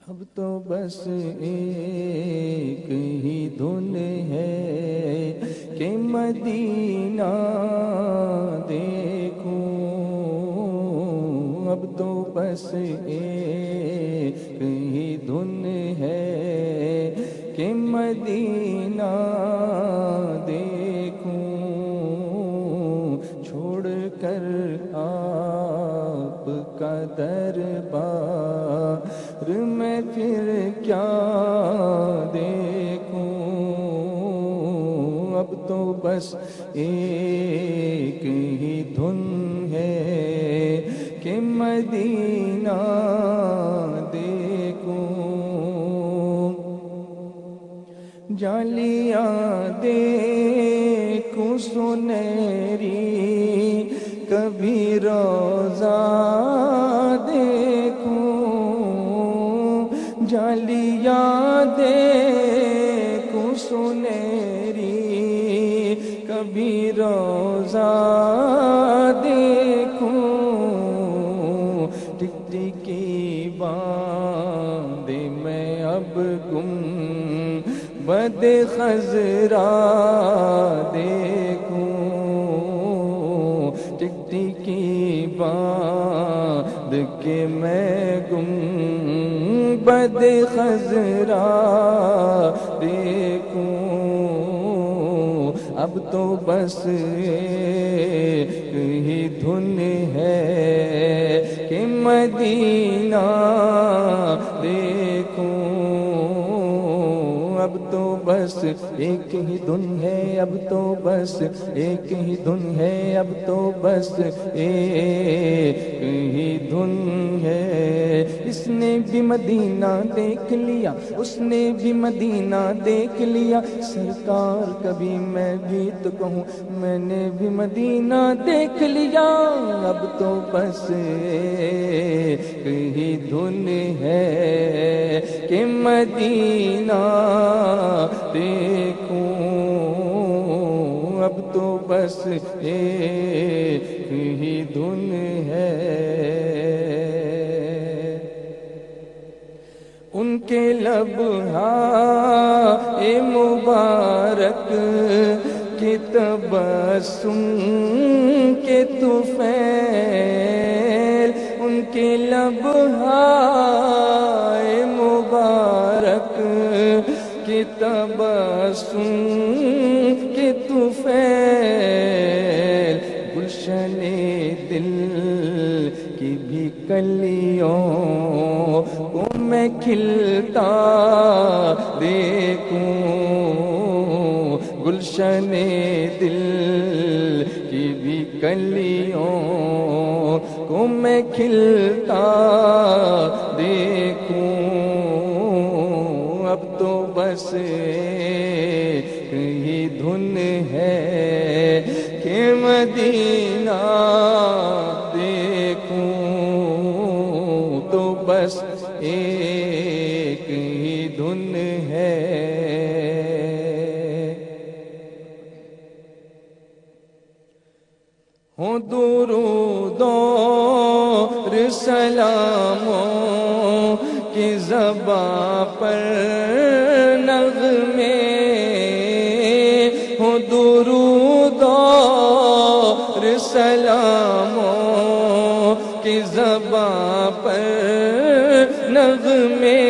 اب تو بس ایک ہی دھن ہے کہ مدینہ دیکھوں، اب تو بس ایک ہی دھن ہے کہ مدینہ دیکھوں، چھوڑ کر آپ کا دربار میں پھر کیا دیکھوں، اب تو بس ایک ہی دھن ہے کہ مدینہ دیکھوں، جالیاں دیکھوں سنہری کبھی روزہ دیکھوں، جالیاں دیکھوں سنہری کبھی روزہ دیکھوں، ٹک ٹکی باندھ میں اب گم بد خضرا دیکھوں، ٹک ٹکی باندھ کے میں گم بد خضرا دیکھوں، اب تو بس ایک ہی دھن ہے کہ مدینہ دیکھوں، اب تو بس ایک ہی دھن ہے، اب تو بس ایک ہی دھن ہے، اب تو بس ایک ہی دھن ہے، اس نے بھی مدینہ دیکھ لیا، اس نے بھی مدینہ دیکھ لیا، سرکار کبھی میں بھی تو کہوں میں نے بھی مدینہ دیکھ لیا، اب تو بس ایک ہی دھن ہے کہ مدینہ دیکھوں، اب تو بس ایک ہی دھن ہے، ان کے لبہائے مبارک کے تبسم کے طفیل، ان کے لبہائے مبارک کے تبسم کے طفیل، گلشن دل کی بھی کلیوں کو میں کھلتا دیکھوں، گلشن دل کی بھی کلیوں کو میں کھلتا دیکھوں، اب تو بس ایک ہی دھن ہے کہ مدینہ دیکھوں، تو بس ایک ہی دھن ہے، ہوں درود اور سلاموں کی زباں پر نغمے، ہوں درود اور سلاموں کی زباں پر نغمے،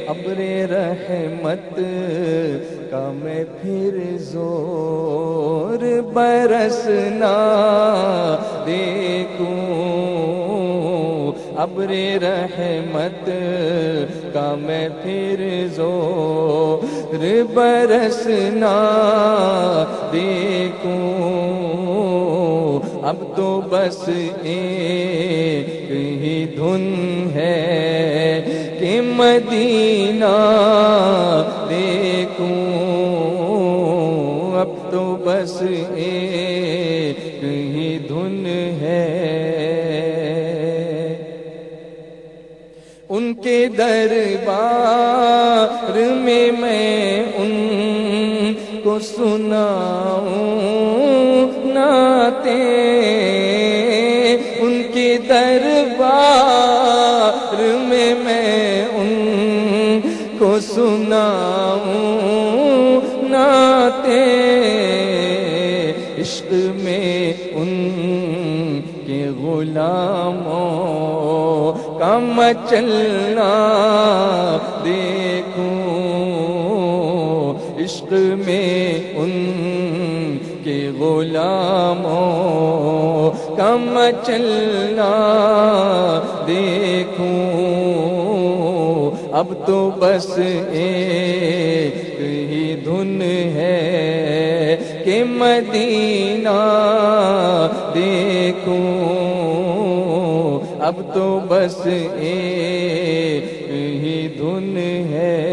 ابر رحمت کا میں پھر زور برسنا دیکھوں، ابر رحمت کا میں پھر زور برسنا دیکھوں، اب تو بس ایک ہی دھن ہے کہ مدینہ دیکھوں، اب تو بس ایک ہی دھن ہے، ان کے دربار میں میں ان کو سناؤں نعتیں، ان کے دربار میں میں ان کے غلاموں کا مچلنا دیکھوں، عشق میں ان کے غلاموں کا مچلنا دیکھوں، اب تو بس ایک ہی دھن ہے کہ مدینہ دیکھوں، اب تو بس ایک ہی دھن ہے۔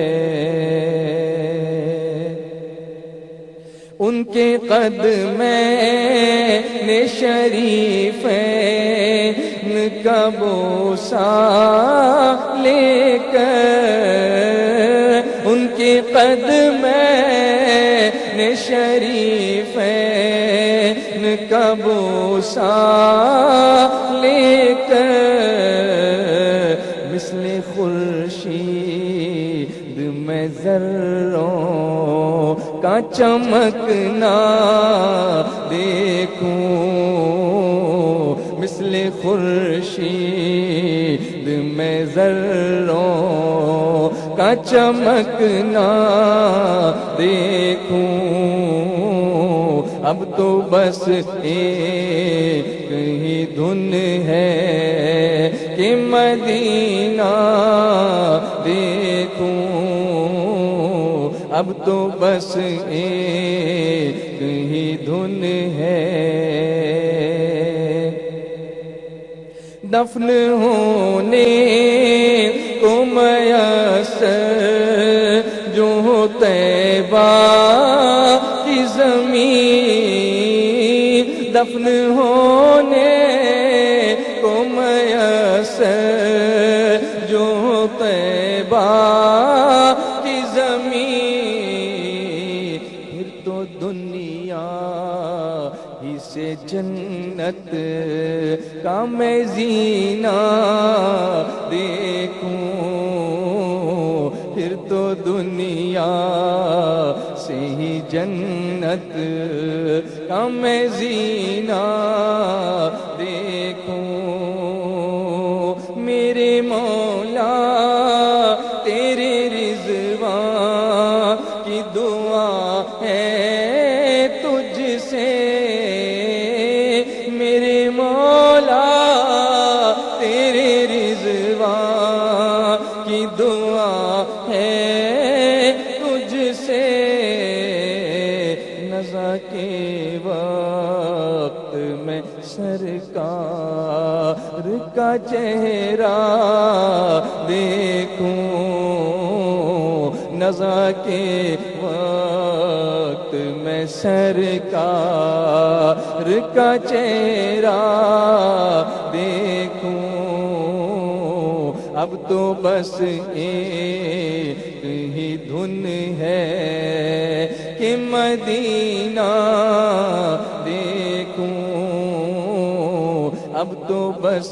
ان کے قدمین شریفین کا بوسہ لے کر، ان کے قدمین شریفین کا بوسہ لے کر، مثل خورشید میں ذروں کا چمکنا دیکھوں، مثل خورشید میں ذروں کا چمکنا دیکھوں، اب تو بس ایک ہی دھن ہے کہ مدینہ دیکھوں، اب تو بس ایک ہی دھن ہے۔ دفن ہونے کو میسر جو طیبہ کی زمین، دفن ہونے کو میسر جو طیبہ کی زمین، پھر تو دنیا ہی سے جنت کا میں زینہ دیکھوں، پھر تو دنیا سے ہی جنت کا میں زینہ دیکھوں، میرے مولا تیرے رضوان کی دعا ہے تجھ سے، میرے مولا تیرے رضوان کی دعا ہے تجھ سے، نزا کے وقت میں سرکار کا چہرہ دیکھوں، نزا کے وقت میں سرکار کا چہرہ دیکھوں، اب تو بس ایک ہی دھن ہے کہ مدینہ دیکھوں، اب تو بس